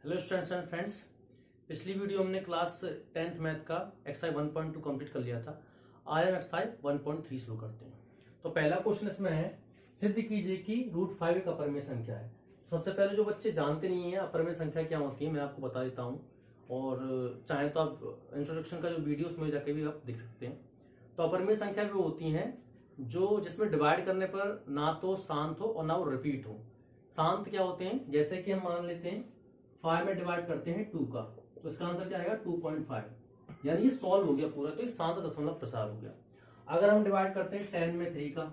Hello students and friends. पिछली video हमने class 10th math का एक्सरसाइज 1.2 कंप्लीट कर लिया था। आज हम एक्सरसाइज 1.3 शुरू करते हैं। तो पहला क्वेश्चन इसमें है, सिद्ध कीजिए कि √5 एक अपरिमेय संख्या है। सबसे पहले जो बच्चे जानते नहीं है अपरिमेय संख्या क्या होती है मैं आपको बता देता हूँ, और चाहे तो आप इंट्रोडक्शन का जो वीडियो उसमें जाके भी आप देख सकते हैं। तो अपरिमेय संख्या भी होती हैं जो जिसमें डिवाइड करने पर ना तो शांत हो और ना वो रिपीट हो। शांत क्या होते हैं, जैसे कि हम मान लेते हैं 5 में डिवाइड करते हैं 2 का, तो इसका आंसर क्या आएगा 2.5, यानी ये सॉल्व हो गया पूरा, तो ये शांत दशमलव प्रसार हो गया। अगर हम डिवाइड करते हैं 10 में 3 का,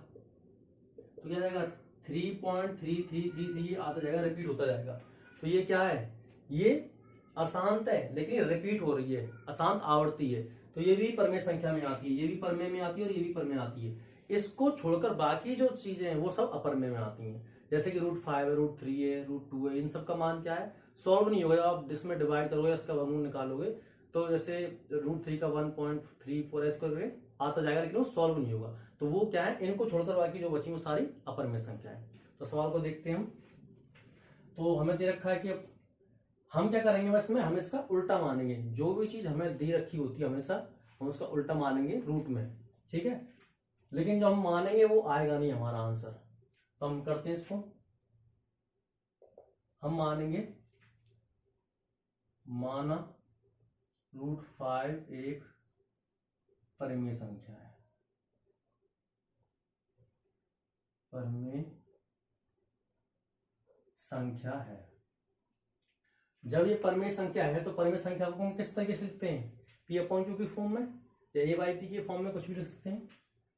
तो क्या जाएगा 3.3333 आता जाएगा, रिपीट होता जाएगा। तो ये क्या है, ये अशांत है लेकिन रिपीट हो रही है, अशांत आवृत्ति है। तो ये भी परमेय संख्या में आती है, ये भी परमेय में आती है और ये भी परमेय आती है। इसको छोड़कर बाकी जो चीजें हैं वो सब अपरमेय में आती हैं, जैसे कि √5 है, √3 है, √2 है, इन सब का मान क्या है, सॉल्व नहीं होगा। आप इसमें डिवाइड करोगे, इसका वर्गमूल निकालोगे, तो जैसे √3 का 1.34 ऐसे करके आता जाएगा, लेकिन वो सॉल्व नहीं होगा। तो वो क्या है, इनको छोड़कर बाकी जो बची वो सारी अपरमेय संख्या है। तो सवाल को देखते हैं हम। तो हमें दे रखा है कि अब हम क्या करेंगे, बस में हम इसका उल्टा मानेंगे। जो भी चीज हमें दे रखी होती है हमेशा हम उसका उल्टा मानेंगे रूट में, ठीक है। लेकिन जो हम मानेंगे वो आएगा नहीं हमारा आंसर, तो हम करते हैं इसको, हम मानेंगे माना √5 एक परिमेय संख्या है, परिमेय संख्या है। जब ये परिमेय संख्या है तो परिमेय संख्या को हम किस तरीके से लिखते हैं, P/Q की फॉर्म में या A/B के फॉर्म में, कुछ भी लिख सकते हैं।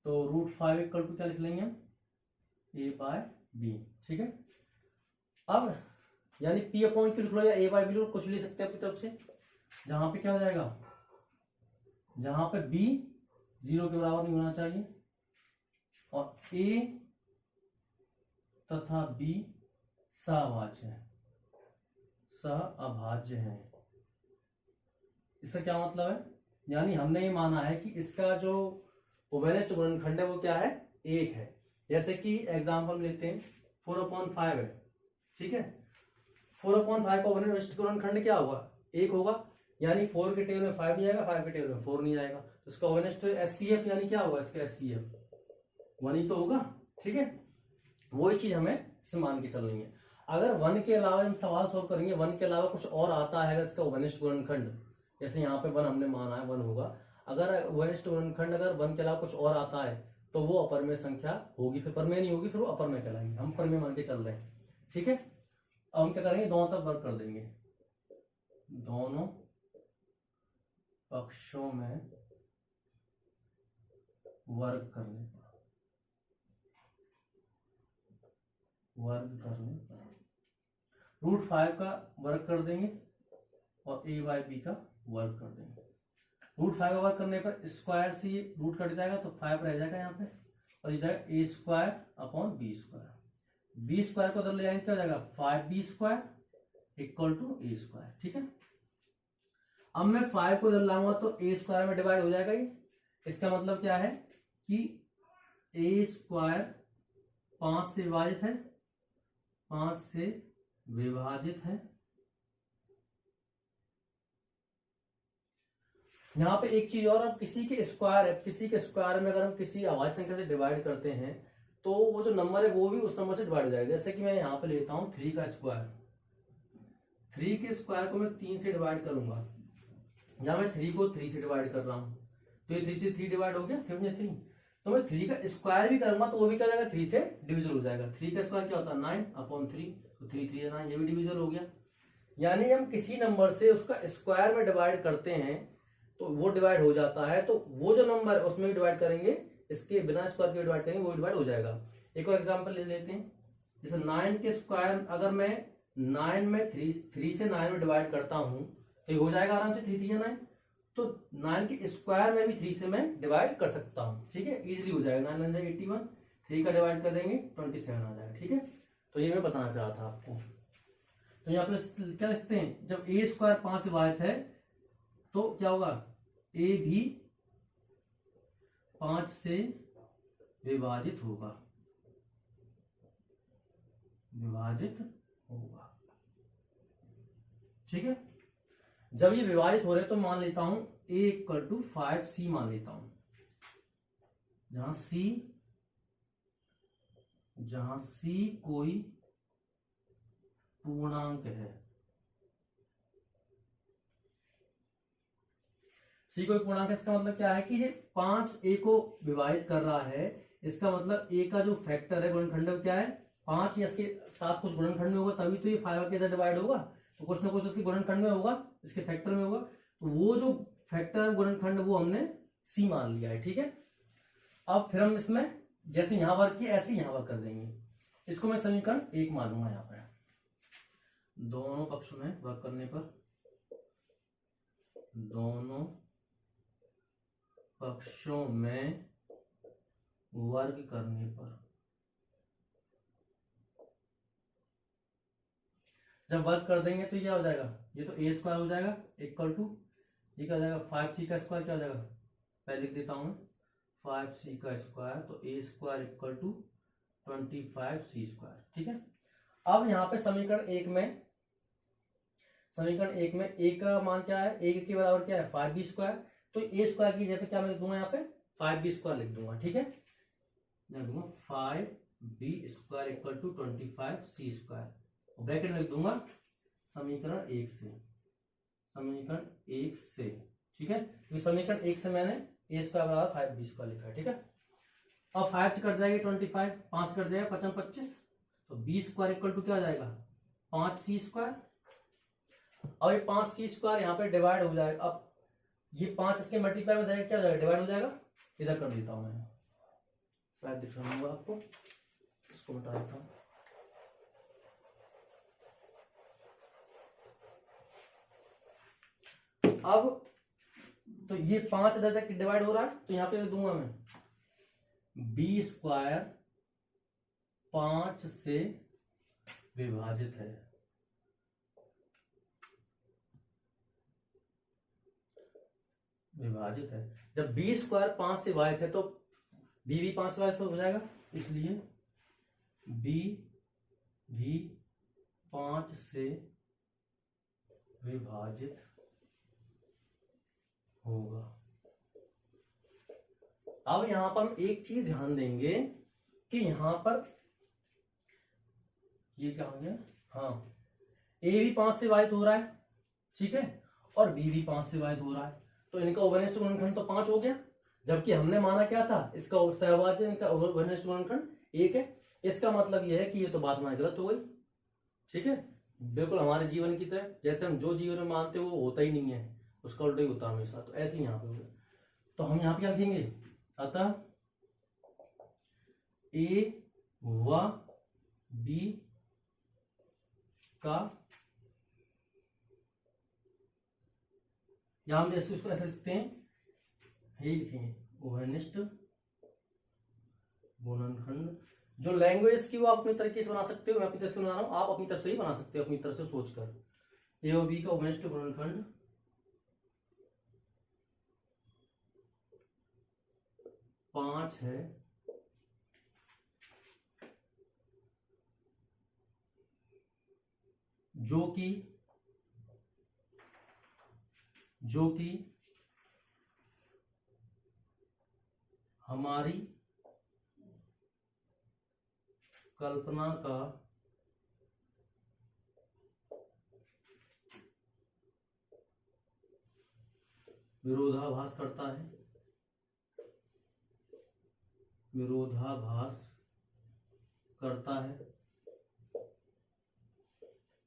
तो √5 इक्वल टू क्या लिख लेंगे हम, A/B, ठीक है। अब यानी P/Q लिख लो या A/B लिख लो, कुछ भी लिख सकते हैं अपनी तरफ से। जहां पे क्या हो जाएगा, जहां पे B 0 के बराबर नहीं होना चाहिए और A तथा B सहअभाज्य है, सहअभाज्य है। इसका क्या मतलब है, यानी हमने ये माना है कि इसका जो उभयनिष्ठ गुणनखंड है वो क्या है, 1 है। जैसे कि एग्जांपल लेते हैं 4/5 है, ठीक है। 4/5 का उभयनिष्ठ गुणनखंड क्या होगा, 1 होगा, यानी 4 के टेबल में 5 नहीं आएगा, 5 के टेबल में 4 नहीं आएगा, तो इसका उभयनिष्ठ HCF यानी क्या होगा, इसका HCF 1 ही तो होगा, ठीक है। वही चीज हमें इसे मान के चल रही है। अगर 1 के अलावा हम सवाल सोल्व करेंगे, 1 के अलावा कुछ और आता है, अगर इसका उभयनिष्ठ गुणनखंड, जैसे यहाँ पे 1 हमने माना है 1 होगा, अगर उभयनिष्ठ गुणनखंड अगर 1 के अलावा कुछ और आता है तो वो अपरमेय संख्या होगी, फिर परमेय नहीं होगी, फिर वो अपरमेय कहलाएंगे। हम परमेय मान के चल रहे हैं, ठीक है। अब हम क्या करेंगे, दोनों तरफ वर्ग कर देंगे, दोनों पक्षों में वर्ग करने पर, √5 का वर्ग कर देंगे और A/B का वर्ग कर देंगे। √5 का वर्ग करने पर स्क्वायर से ये रूट कट जाएगा, तो 5 रह जाएगा यहाँ पे, और ये जाएगा A²/B²। B² को उधर ले जाएंगे, क्या हो जाएगा 5B² इक्वल टू A², ठीक है। अब मैं 5 को इधर लाऊंगा तो A² में डिवाइड हो जाएगा ये। इसका मतलब क्या है कि A² 5 से विभाजित है, 5 से विभाजित है। यहां पे एक चीज और, अब किसी के स्क्वायर में अगर हम किसी अभाज्य संख्या से डिवाइड करते हैं तो वो जो नंबर है वो भी उस नंबर से डिवाइड हो जाएगा। जैसे कि मैं यहां पे लेता हूं 3 का स्क्वायर, 3 के स्क्वायर को मैं 3 से डिवाइड करूंगा, या मैं 3 को 3 से डिवाइड कर रहा हूं, तो ये 3 से 3 डिवाइड हो गया, 3 तो मैं 3 का स्क्वायर भी करूंगा तो वो भी क्या हो जाएगा, 3 से डिविजल हो जाएगा। 3 का स्क्वायर क्या होता है 9/3, तो 3 3 9, ये भी डिविजल हो गया। यानी हम किसी नंबर से उसका स्क्वायर में डिवाइड करते हैं तो वो डिवाइड हो जाता है, तो वो जो नंबर है उसमें भी डिवाइड करेंगे, इसके बिना स्क्वायर के डिवाइड करेंगे वो डिवाइड हो जाएगा। एक और एग्जांपल ले लेते हैं, जैसे 9 के स्क्वायर अगर मैं 9 में 3 से 9 में डिवाइड करता हूं तो ये हो जाएगा आराम से 3 3 9, तो 9 के स्क्वायर में भी 3 से मैं डिवाइड कर सकता हूं, ठीक है, इजीली हो जाएगा। 9 9 81, 3 का डिवाइड कर देंगे 27 आ जाएगा, ठीक है। तो ये मैं बताना चाहा था आपको। तो यहाँ पे क्या लिखते हैं, जब A² 5 से विभाजित है तो क्या होगा, A भी 5 से विभाजित होगा, ठीक है। जब ये विभाजित हो रहे तो मान लेता हूं a इक्वल टू 5c मान लेता हूं, जहां c कोई पूर्णांक है। c कोई पूर्णांक है, इसका मतलब क्या है कि ये 5a को विभाजित कर रहा है, इसका मतलब a का जो फैक्टर है गुणनखंड में क्या है 5, या इसके साथ कुछ गुणनखंड में होगा तभी तो ये 5 के इधर डिवाइड होगा, तो कुछ ना कुछ इसके गुणनखंड में होगा, इसके फैक्टर में होगा, तो वो जो फैक्टर गुणनखंड वो हमने c मान लिया है। ठीक है, अब फिर हम इसमें जैसे यहां वर्क किया ऐसे यहां वर्क कर देंगे, इसको मैं समीकरण 1 मानूंगा। यहाँ पर दोनों पक्षों में वर्क करने पर, दोनों पक्षों में वर्ग करने पर, जब वर्ग कर देंगे तो क्या हो जाएगा, ये तो a स्क्वायर हो जाएगा इक्वल टू, ये क्या हो जाएगा 5c का स्क्वायर, क्या हो जाएगा पहले लिख देता हूं 5c का स्क्वायर, तो a square equal to 25c square. ठीक है, अब यहाँ पे समीकरण एक में a का मान क्या है, a के बराबर क्या है 5b स्क्वायर, तो a स्क्वायर की जगह पे क्या मैं लिख दूंगा यहाँ पे 5b स्क्वायर लिख दूंगा। ठीक है, मैं दूंगा 5b square equal to 25c square, bracket में लिख दूंगा समीकरण 1 से। ठीक है, तो समीकरण 1 से मैंने a स्क्वायर बराबर 5b स्क्वायर लिखा है। ठीक है, अब 5 से कट जाएगी 25, 5 कट जाएगा 5 25, तो b स्क्वायर इक्वल टू क्या हो जाएगा 5c स्क्वायर। अब ये 5c स्क्वायर यहाँ पे डिवाइड हो जाएगा, अब ये 5 इसके मल्टीप्लाई में जाएगा, क्या हो जाएगा डिवाइड हो जाएगा, इधर कर देता हूं मैं, शायद दिख रहा होगा आपको, इसको बता देता हूं। अब तो ये 5 इधर से डिवाइड हो रहा है, तो यहाँ पे दूंगा मैं b स्क्वायर 5 से विभाजित है, जब b स्क्वायर 5 से विभाजित है तो b भी 5 से विभाजित हो जाएगा, इसलिए b भी 5 से विभाजित होगा। अब यहां पर हम एक चीज ध्यान देंगे कि यहां पर ये क्या हो गया, हाँ a भी 5 से विभाजित हो रहा है, ठीक है, और b भी 5 से विभाजित हो रहा है, तो इनका उभयनिष्ठ गुणनखंड तो 5 हो गया, जबकि हमने माना क्या था इसका सहभाज्य, इनका उभयनिष्ठ गुणनखंड 1 है। इसका मतलब यह है कि ये तो बात हमारी गलत हो गई। ठीक है, बिल्कुल हमारे जीवन की तरह, जैसे हम जो जीवन में मानते हैं वो होता ही नहीं है, उसका उल्टा ही होता है हमेशा, तो ऐसे ही यहाँ पे हो गया। तो हम यहाँ पे क्या लिखेंगे, अतः a व b का, यहां हम इसको ऐसे लिखते हैं, यही लिखेंगे उभयनिष्ठ गुणनखंड। जो लैंग्वेज की वो आप अपनी तरीके से बना सकते हो, मैं अपनी तरफ से बना रहा हूं, आप अपनी तरफ से ही बना सकते हो, अपनी तरफ से सोचकर। ए और बी का उभयनिष्ठ गुणनखंड 5 है, जो कि हमारी कल्पना का विरोधाभास करता है,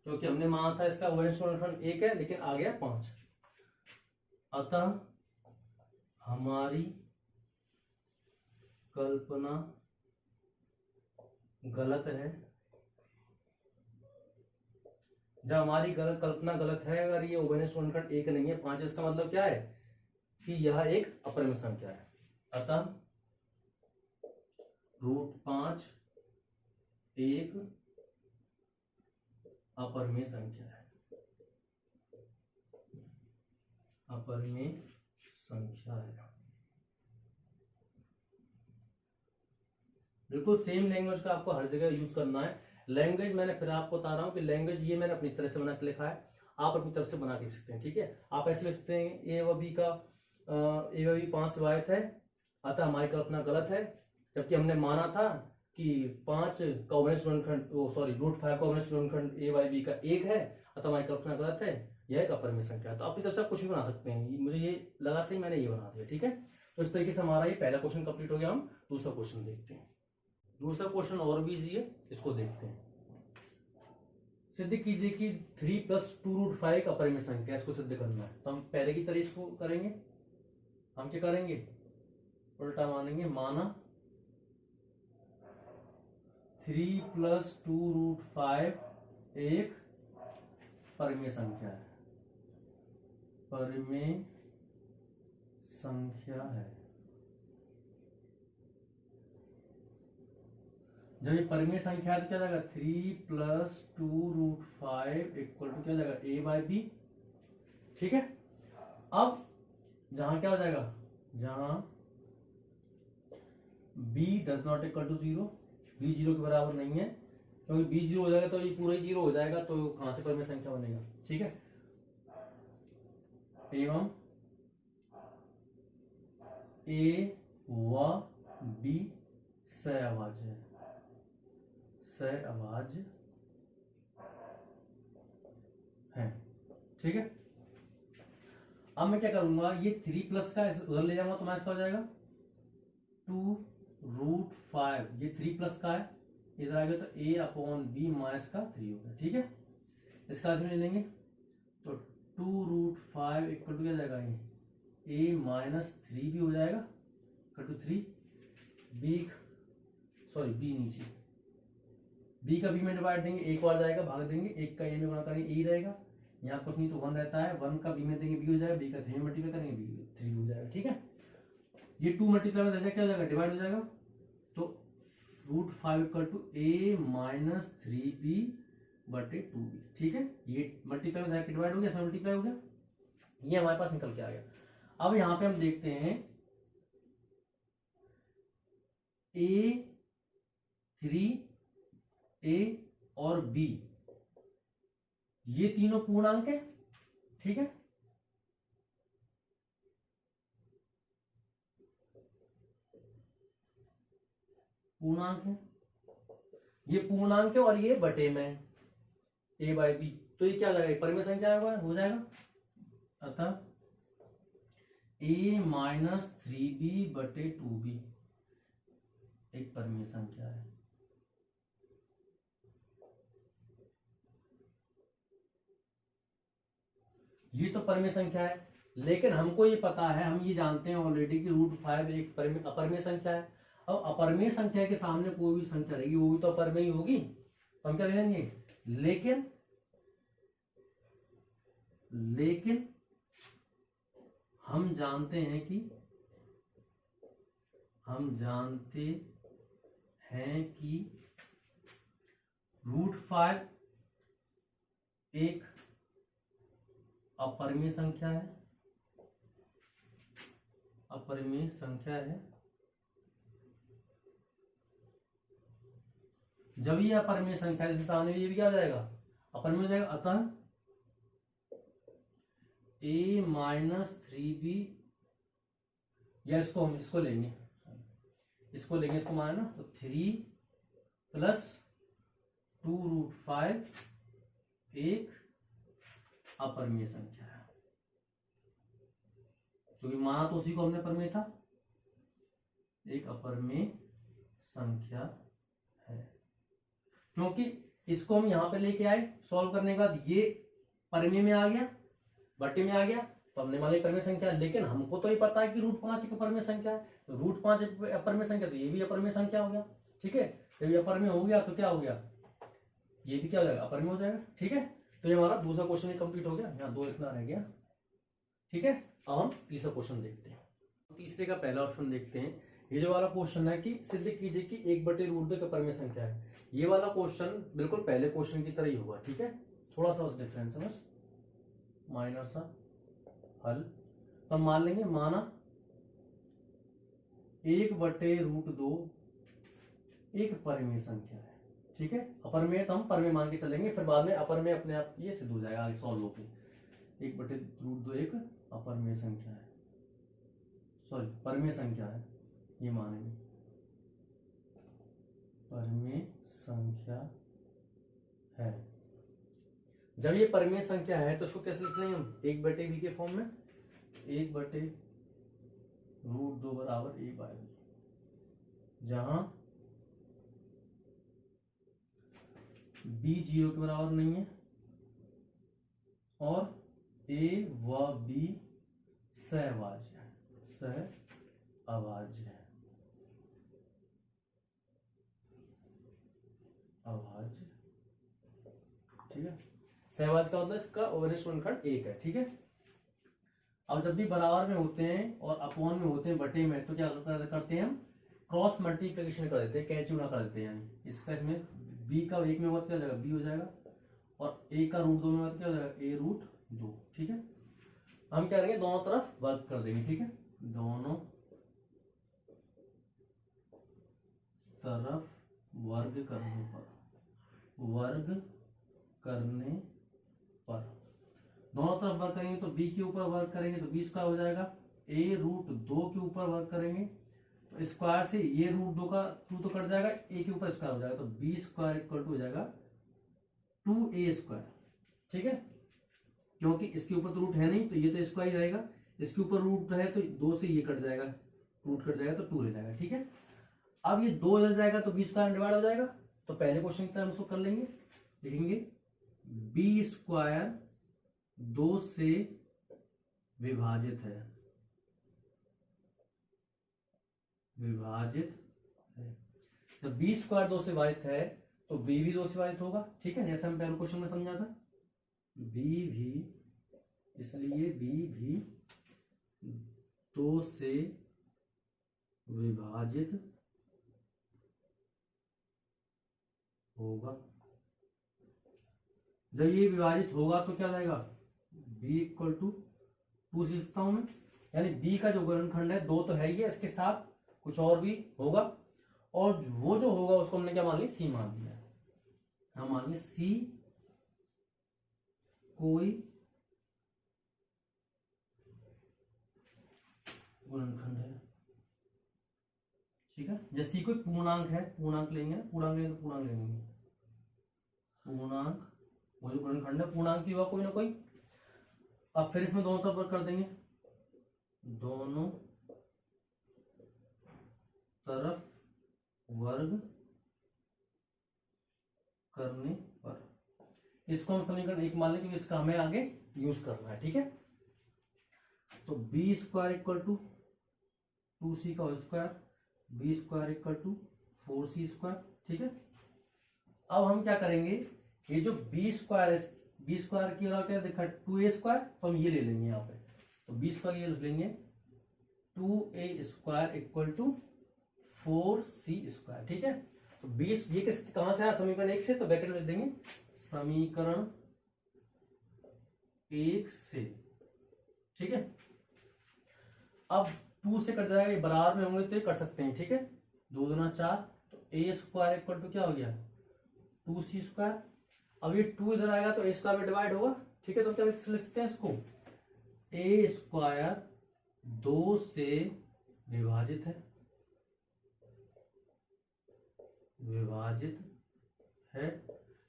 क्योंकि हमने माना था इसका उभयनिष्ठ गुणनखंड 1 है, लेकिन आ गया 5। अतः हमारी कल्पना गलत है। जब हमारी कल्पना गलत है, अगर ये उभयनिष्ठ गुणनखंड 1 नहीं है 5, इसका मतलब क्या है कि यह एक अपरिमेय संख्या है। अतः √5 एक अपरिमेय संख्या है, बिल्कुल सेम लैंग्वेज का आपको हर जगह यूज करना है। लैंग्वेज मैंने फिर आपको बता रहा हूं कि लैंग्वेज ये मैंने अपनी तरह से बना के लिखा है, आप अपनी तरफ से बना के लिख सकते हैं। ठीक है, आप ऐसे लिख सकते हैं ए व बी का ए व बी 5 से विभाजित है, अतः हमारी कल्पना गलत है, जबकि हमने माना था कि 5 का अवशिष्ट गुणनखंड रूट 5 का अवशिष्ट गुणनखंड ए बाई बी का 1 है, अतः हमारी कल्पना गलत है, यह एक अपरिमेय संख्या है। तो अपनी तरफ से आप कुछ भी बना सकते हैं, मुझे ये लगा सही, मैंने ये बना दिया। ठीक है, तो इस तरीके से हमारा ये पहला क्वेश्चन कंप्लीट हो गया। हम दूसरा क्वेश्चन देखते हैं। दूसरा क्वेश्चन और भी इजी है, इसको देखते हैं। सिद्ध कीजिए कि 3 + 2√5 एक अपरिमेय संख्या है, इसको सिद्ध करना है। तो हम पहले की तरह इसको करेंगे। हम क्या करेंगे, उल्टा मानेंगे, माना 3 + 2√5 एक परिमेय संख्या है, परिमेय संख्या है। जब ये परिमेय संख्या है तो क्या जाएगा, 3 + 2√5 इक्वल टू क्या जाएगा, a बाई बी। ठीक है, अब जहां क्या हो जाएगा, जहां b does not equal to 0, b 0 के बराबर नहीं है, क्योंकि b 0 हो जाएगा तो ये पूरा ही 0 हो जाएगा, तो कहां से परिमेय संख्या बनेगा। ठीक है, एवं a व b सहअभाज्य है, सहअभाज्य है। ठीक है, अब मैं क्या करूंगा, ये 3 का उधर ले जाऊंगा तो माइनस का हो जाएगा 2√5, ये 3 का है, इधर आ गया तो a/b माइनस का 3 हो गया। ठीक है, इसका इसमें ले लेंगे तो 2√5 इक्वल टू क्या जाएगा, ये a-3 भी हो जाएगा, इक्वल टू 3, b नीचे, b का b में डिवाइड देंगे, एक बार जाएगा, भाग देंगे, एक का a में गुणा करेंगे, e रहेगा, यहाँ कुछ नहीं तो 1 रहता है, 1 का b में देंगे b हो जाएगा, b का 3 में मल्टीप्लाई करेंगे b 3 हो जाएगा। ठीक है, ये 2 मल्टीप्लाई में क्या हो जाएगा, डिवाइड हो जाएगा, तो √5 इक्वल टू a-3b/2b। ठीक है, ये मल्टीप्लाई में जाकर डिवाइड हो गया, इसमें मल्टीप्लाई हो गया, ये हमारे पास निकल के आ गया। अब यहाँ पे हम देखते हैं a3 a और b, ये तीनों पूर्णांक है। ठीक है, पूर्णांक है, ये पूर्णांक है और ये बटे में a बाई बी, तो ये क्या हो जाएगा, परिमेय संख्या हो जाएगा। अतः a-3b/2b एक परिमेय संख्या है। ये तो परिमेय संख्या है, लेकिन हमको ये पता है, हम ये जानते हैं ऑलरेडी कि √5 एक अपरिमेय संख्या है। अब अपरिमेय संख्या के सामने कोई भी संख्या रहेगी वो भी तो अपरिमेय ही होगी, तो हम क्या देंगे, लेकिन हम जानते हैं कि √5 एक अपरिमेय संख्या है, अपरिमेय संख्या है। जब ये अपरिमेय संख्या जैसे सामने ये भी क्या हो जाएगा, अपरिमेय हो जाएगा। अतः a-3b, या इसको हम इसको लेंगे, इसको माना ना, तो 3 + 2√5 एक अपरिमेय संख्या है, क्योंकि माना तो उसी को हमने परिमेय था, एक अपरिमेय संख्या है। क्योंकि इसको हम यहां पे लेके आए, सॉल्व करने के बाद ये परिमेय में आ गया, बट्टे में आ गया, तो हमने माना परिमेय संख्या, लेकिन हमको तो ये पता है कि √5 एक अपरिमेय संख्या है, तो √5 एक अपरिमेय संख्या, तो ये भी अपरिमेय संख्या हो गया। ठीक है, जब ये अपरिमेय हो गया तो क्या हो गया, ये भी क्या हो जाएगा, अपरिमेय हो जाएगा। ठीक है, तो ये हमारा दूसरा क्वेश्चन ही कंप्लीट हो गया, यहाँ 2 इतना रह गया। ठीक है, अब हम तीसरा क्वेश्चन देखते हैं। तीसरे का पहला ऑप्शन देखते हैं। ये जो वाला क्वेश्चन है कि सिद्ध कीजिए कि 1/√2 का परिमेय संख्या है, ये वाला क्वेश्चन बिल्कुल पहले क्वेश्चन की तरह ही होगा। ठीक है, थोड़ा सा बस डिफरेंस है, बस माइनर सा हल। तो मान लेंगे, माना 1/√2 एक परिमेय संख्या है। ठीक है, अपर में तो हम पर में मान के चलेंगे, फिर बाद में अपर में अपने आप ये सिद्ध हो जाएगा आगे सॉल्व होके। 1/√2 एक अपर में संख्या है, सॉरी परमेय संख्या है, ये मानेंगे परमेय संख्या है। जब ये परमेय संख्या है तो इसको कैसे लिख लेंगे हम, 1/b के फॉर्म में, 1/√2 बराबर a/b, जहां b 0 के बराबर नहीं है और a व b सहअभाज्य है, सहअभाज्य है, अभाज्य, ठीक है। सहअभाज्य का मतलब इसका ओवरनिष्ठ गुणनखंड 1 है, ठीक है। अब जब भी बराबर में होते हैं और अपॉन में होते हैं बटे में, तो क्या करते हैं हम क्रॉस मल्टीप्लिकेशन कर देते हैं, कैच गुणा कर देते हैं, यानी इसका इसमें b का 1 में होगा तो क्या हो जाएगा b हो जाएगा, और a का √2 में होगा तो क्या हो जाएगा a√2, ठीक है। हम क्या करेंगे, दोनों तरफ वर्ग कर देंगे, ठीक है, दोनों तरफ वर्ग करने पर, वर्ग करने पर दोनों तरफ वर्ग करेंगे तो b के ऊपर वर्ग करेंगे तो b स्क्वायर हो जाएगा, a√2 के ऊपर वर्ग करेंगे तो स्क्वायर से ये √2 का 2 तो कट जाएगा, a के ऊपर स्क्वायर हो जाएगा, तो b स्क्वायर इक्वल टू हो जाएगा 2a स्क्वायर, ठीक है। क्योंकि इसके ऊपर तो रूट है नहीं तो ये तो स्क्वायर ही रहेगा, इसके ऊपर रूट है तो 2 से ये कट जाएगा, रूट कट जाएगा तो 2 रह जाएगा, ठीक है। अब ये 2 इधर जाएगा तो b स्क्वायर डिवाइड हो जाएगा, तो पहले क्वेश्चन की तरह हम इसको कर लेंगे, लिखेंगे b स्क्वायर 2 से विभाजित है, विभाजित है। जब b स्क्वायर 2 से विभाजित है तो b भी 2 से विभाजित होगा, ठीक है, जैसे हम पहले क्वेश्चन में समझा था, b भी, इसलिए b भी 2 से विभाजित होगा। जब ये विभाजित होगा तो क्या जाएगा, b इक्वल टू 2 से लिखता हूं मैं, यानी b का जो गुणनखंड है 2 तो है ही है, इसके साथ कुछ और भी होगा, और वो जो होगा उसको हमने क्या मान लिया, c मान लिया, हम मान लिया c कोई गुणनखंड है, ठीक है। जैसे कोई पूर्णांक है, पूर्णांक लेंगे, पूर्णांक लेंगे तो पूर्णांक लेंगे, पूर्णांक वो जो गुणनखंड है पूर्णांक की होगा कोई ना कोई। अब फिर इसमें दोनों तरफ वर्ग कर देंगे, दोनों तरफ वर्ग करने पर इसको हम समीकरण 1 मान लें क्योंकि इसका हमें आगे यूज करना है, ठीक है। तो b square equal to 2c का whole square, b square equal to 4c square, ठीक है। अब हम क्या करेंगे, ये जो b स्क्वायर है, b स्क्वायर की जगह क्या देखा 2a स्क्वायर, तो हम ये ले लेंगे यहाँ पे, तो b स्क्वायर ये लिख लेंगे 2a square equal to 4c square, ठीक है। तो 20 ये किस कहां से आया, समीकरण 1 से, तो ब्रैकेट में लिख देंगे समीकरण 1 से, ठीक है। अब 2 से कट जाएगा, ये बराबर में होंगे तो ये कट सकते हैं, ठीक है, 2 दूना 4, तो a स्क्वायर इक्वल टू क्या हो गया 2c स्क्वायर। अब ये 2 इधर आएगा तो a स्क्वायर में डिवाइड होगा, ठीक है, तो क्या लिख सकते हैं इसको, a स्क्वायर 2 से विभाजित है, विभाजित है,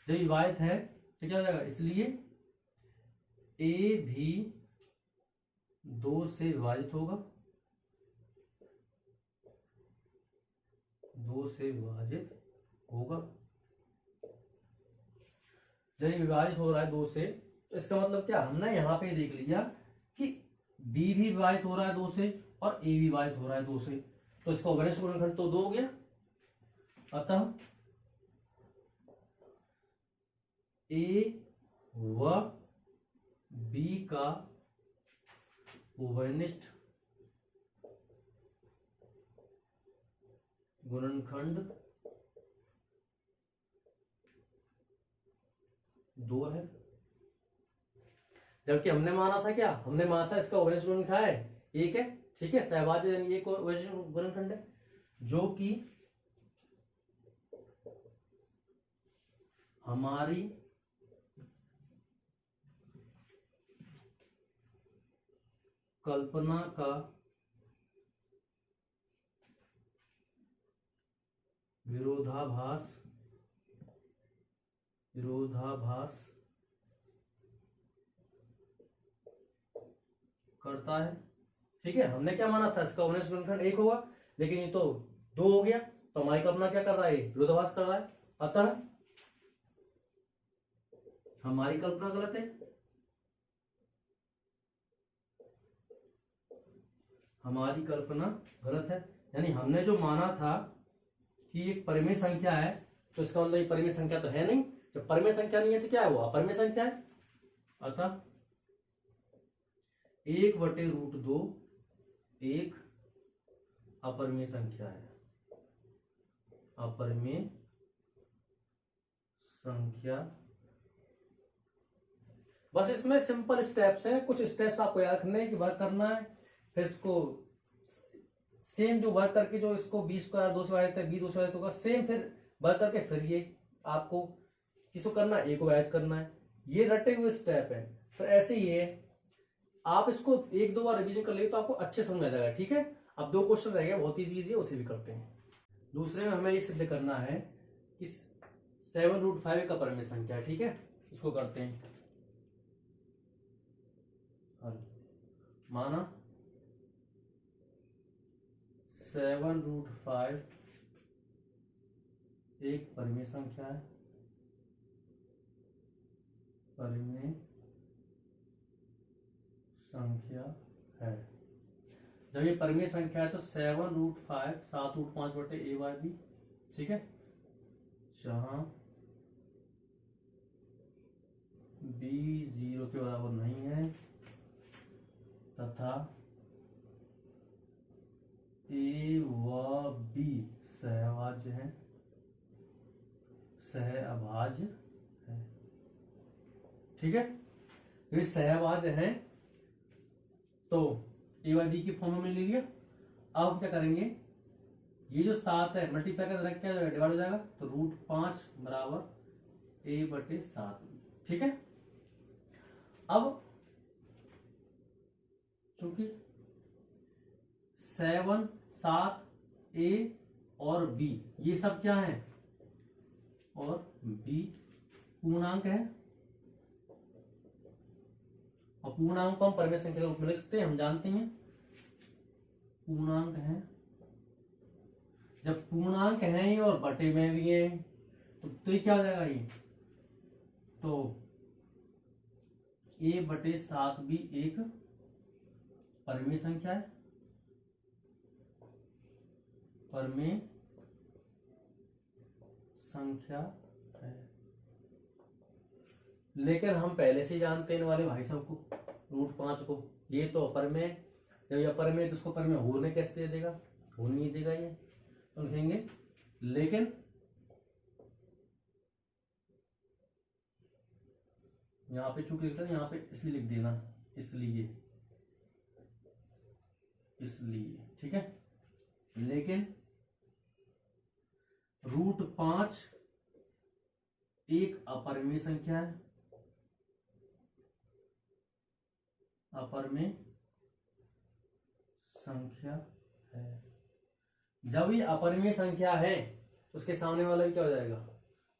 जब विभाजित है तो क्या हो जाएगा, इसलिए a भी 2 से विभाजित होगा, 2 से विभाजित होगा। जब विभाजित हो रहा है 2 से, तो इसका मतलब क्या, हमने यहां पे देख लिया कि b भी विभाजित हो रहा है 2 से और a भी विभाजित हो रहा है 2 से, तो इसका उभयनिष्ठ गुणनखंड तो 2 हो गया, अतः a व b का उभयनिष्ठ गुणनखंड 2 है। जबकि हमने माना था क्या, हमने माना था इसका उभयनिष्ठ गुणनखंड है 1 है, ठीक है, सहभाज्य यानी ये उभयनिष्ठ गुणनखंड है, जो कि हमारी कल्पना का विरोधाभास करता है। ठीक है, हमने क्या माना था, इसका उन्नीस गुणनखंड 1 होगा, लेकिन ये तो 2 हो गया, तो हमारी कल्पना क्या कर रहा है, विरोधाभास कर रहा है, अतः हमारी कल्पना गलत है। हमारी कल्पना गलत है, यानी हमने जो माना था कि एक परिमेय संख्या है, तो इसका मतलब ये परिमेय संख्या तो है नहीं। जब परिमेय संख्या नहीं है तो क्या है, वो अपरिमेय संख्या है। अतः 1/√2 एक अपरिमेय संख्या है, अपरिमेय संख्या। बस इसमें सिंपल स्टेप्स हैं, कुछ स्टेप्स आपको याद रखने हैं कि वर्क करना है, फिर इसको सेम जो वर्क करके जो इसको बी स्क्वायर 2 से वायद बी 2 से वायद होगा, सेम फिर वर्क करके फिर ये आपको किसको करना है, ए को वायद करना है। ये रटे हुए स्टेप है। फिर ऐसे ही है, आप इसको 1-2 बार रिवीजन कर लिए तो आपको अच्छे समझ आ जाएगा। ठीक है, अब 2 क्वेश्चन रह गए, बहुत इजी है, उसे भी करते हैं। दूसरे में हमें ये सिद्ध करना है कि 7√5 एक अपरिमेय संख्या है। ठीक है, इसको करते हैं हल। माना 7√5 एक परिमेय संख्या है, परिमेय संख्या है। जब ये परिमेय संख्या है तो 7√5 7√5/a/b। ठीक है, जहां b 0 के बराबर नहीं है तथा a व b सहअभाज्य है, सहअभाज्य है। ठीक है, तो ये सहअभाज्य है तो a/b की फॉर्म में ले लिया। अब क्या करेंगे, ये जो 7 है मल्टीप्लाई कर क्या डिवाइड हो जाएगा, तो √5 बराबर a/7। ठीक है, अब चूंकि 7 a और b ये सब क्या है, और b पूर्णांक है, और पूर्णांक को हम परिमेय संख्या के रूप में लिख सकते हैं, हम जानते हैं पूर्णांक है। जब पूर्णांक है ही और बटे में भी है तो ये क्या हो जाएगा, ये तो a/7 भी एक परिमेय संख्या है, परिमेय संख्या है। लेकिन हम पहले से जानते हैं इन वाले भाई साहब को, √5 को, ये तो अपरिमेय, जब ये अपरिमेय तो उसको परिमेय होने कैसे दे देगा, होने नहीं देगा ये, तो लिखेंगे लेकिन यहां पे चूंकि लिखता है, यहां पे इसलिए लिख देना, इसलिए। ठीक है, लेकिन √5 एक अपरिमेय संख्या है, अपरिमेय संख्या है। जब ये अपरिमेय संख्या है तो उसके सामने वाला भी क्या हो जाएगा,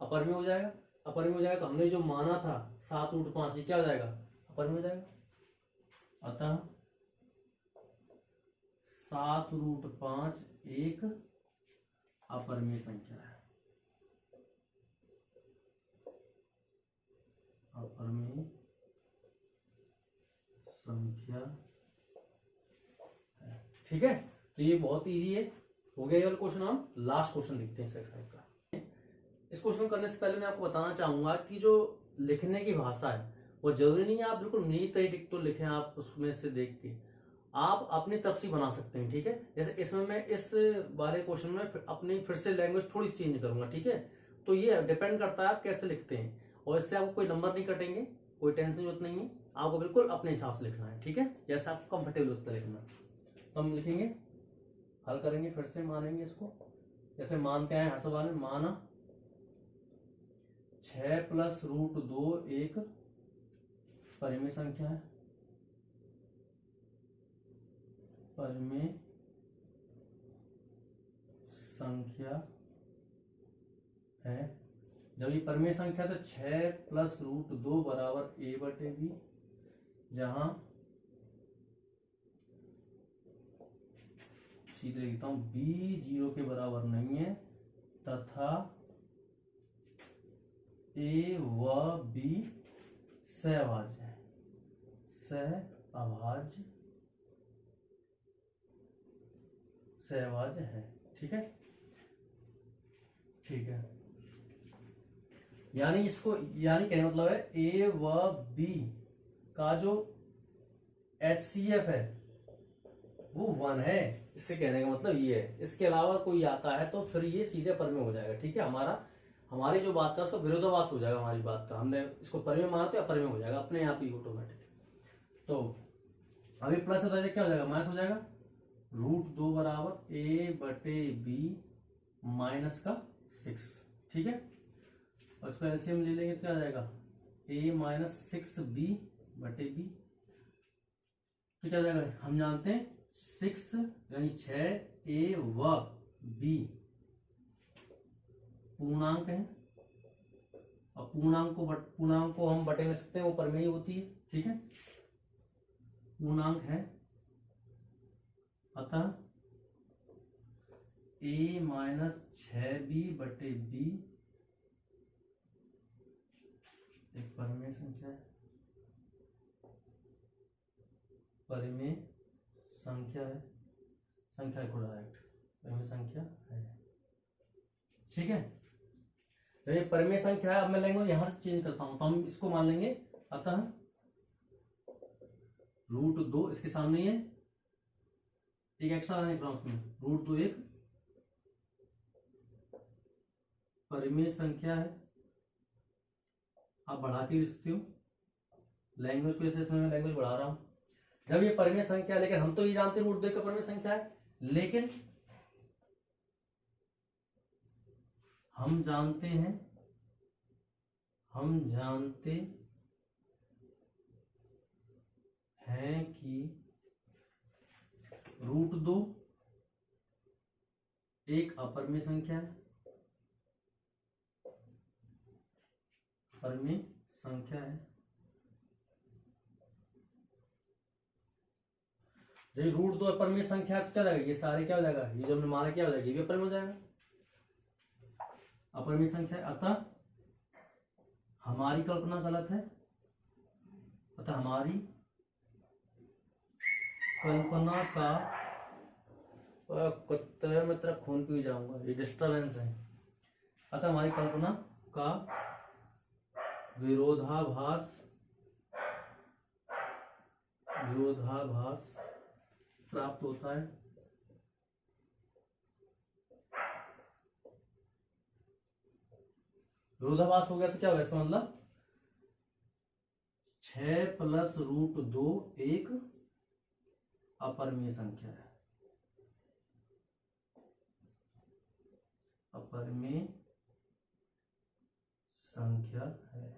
अपरिमेय हो जाएगा। अपरिमेय हो जाएगा तो हमने जो माना था 7√5 ये क्या हो जाएगा, अपरिमेय हो जाएगा। अतः 7√5 एक अपरिमेय संख्या है, अपरिमेय संख्या है। ठीक है, तो ये बहुत इजी है, हो गया ये वाला क्वेश्चन। हम लास्ट क्वेश्चन लिखते हैं इस एक्सरसाइज का। इस क्वेश्चन करने से पहले मैं आपको बताना चाहूंगा कि जो लिखने की भाषा है वो जरूरी नहीं है आप बिल्कुल नई तय डिक्टो लिखें, आप उसमें से देख के आप अपनी तरफ से बना सकते हैं। ठीक है, जैसे इसमें मैं इस बारे क्वेश्चन में अपनी फिर से लैंग्वेज थोड़ी सी चेंज करूंगा। ठीक है, तो ये डिपेंड करता है आप कैसे लिखते हैं, और इससे आपको कोई नंबर नहीं कटेंगे, कोई टेंशन जरूरत नहीं है, आपको बिल्कुल अपने हिसाब से लिखना है। ठीक है, जैसा आपको कंफर्टेबल लगता है लिखना। तो हम लिखेंगे, हल करेंगे, फिर से मानेंगे इसको, जैसे मानते हैं हर सवाल में। माना 6 प्लस रूट 2 एक परिमेय संख्या है, परिमेय संख्या है। जब ये परिमेय संख्या तो 6 प्लस रूट 2 बराबर a बटे बी, जहां सीधे लिखता हूं b 0 के बराबर नहीं है तथा a व b सहअभाज्य है, सहअभाज्य है। ठीक है, ठीक है। यानी इसको, यानी कहने मतलब है a व b का जो HCF है वो 1 है। इससे कहने का मतलब ये है। इसके अलावा कोई आता है तो फिर ये सीधे परिमेय हो जाएगा। ठीक है, हमारी जो बात का उसका विरोधाभास हो जाएगा हमारी बात का। हमने इसको परिमेय माना तो अपरिमेय हो जाएगा अपने आप ही ऑटोमेटिक। तो अभी प्लस है तो क्या हो जाएगा, माइनस हो जाएगा। रूट 2 बराबर a बटे बी माइनस का 6। ठीक है, और इसको एलसीएम ले लेंगे तो क्या आ जाएगा, a माइनस 6b बटे बी। तो क्या हो जाएगा, हम जानते हैं 6 यानी 6 a व b पूर्णांक है, और पूर्णांक को हम बटे में सकते हैं, वो परिमेय होती है। ठीक है, पूर्णांक है, अतः a माइनस 6b बटे b एक परिमेय संख्या है, परिमेय संख्या है, संख्या को डायरेक्ट परिमेय संख्या है। ठीक है, तो ये परिमेय संख्या है। अब मैं लैंग्वेज यहां से चेंज करता हूं, तो हम इसको मान लेंगे, अतः रूट 2 इसके सामने है, एक एक्स्ट्रा लाने का उसमें, रूट 2 एक परिमेय संख्या है। आप बढ़ा के लिख सकते हो लैंग्वेज को, ऐसे इसमें मैं लैंग्वेज बढ़ा रहा हूं। जब ये परिमेय संख्या, लेकिन हम तो ये जानते हैं रूट 2 का परिमेय संख्या है, लेकिन हम जानते हैं कि रूट 2 एक अपरिमेय संख्या है, परिमेय संख्या है। जब रूट 2 अपरिमेय संख्या तो क्या हो जाएगा, ये सारे क्या हो जाएगा, ये जो हमने माना क्या हो जाएगा, ये भी अपरिमेय हो जाएगा, अपरिमेय संख्या। अतः हमारी कल्पना गलत है, अतः हमारी कल्पना का, कुत्ते में तेरा खून पी जाऊंगा, ये डिस्टर्बेंस है। अतः हमारी कल्पना का विरोधाभास प्राप्त होता है। विरोधाभास हो गया तो क्या होगा, इसका मतलब 6 प्लस रूट 2 एक अपरिमेय संख्या है, अपरिमेय संख्या है।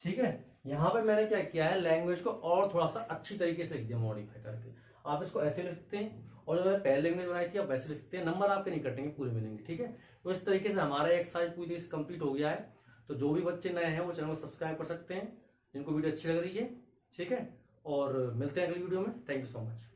ठीक है, यहां पे मैंने क्या किया है, लैंग्वेज को और थोड़ा सा अच्छी तरीके से लिख दिया मॉडिफाई करके। आप इसको ऐसे लिख सकते हैं, और जो मैंने पहले लैंग्वेज बनाई थी आप वैसे लिख सकते हैं, नंबर आपके नहीं कटेंगे, पूरे मिलेंगे। ठीक है, तो इस तरीके से हमारा एक्सरसाइज पूरी कंप्लीट हो गया है। तो जो भी बच्चे नए हैं वो चैनल को सब्सक्राइब कर सकते हैं, जिनको वीडियो अच्छी लग रही है। ठीक है, और मिलते हैं अगली वीडियो में। Thank you so much.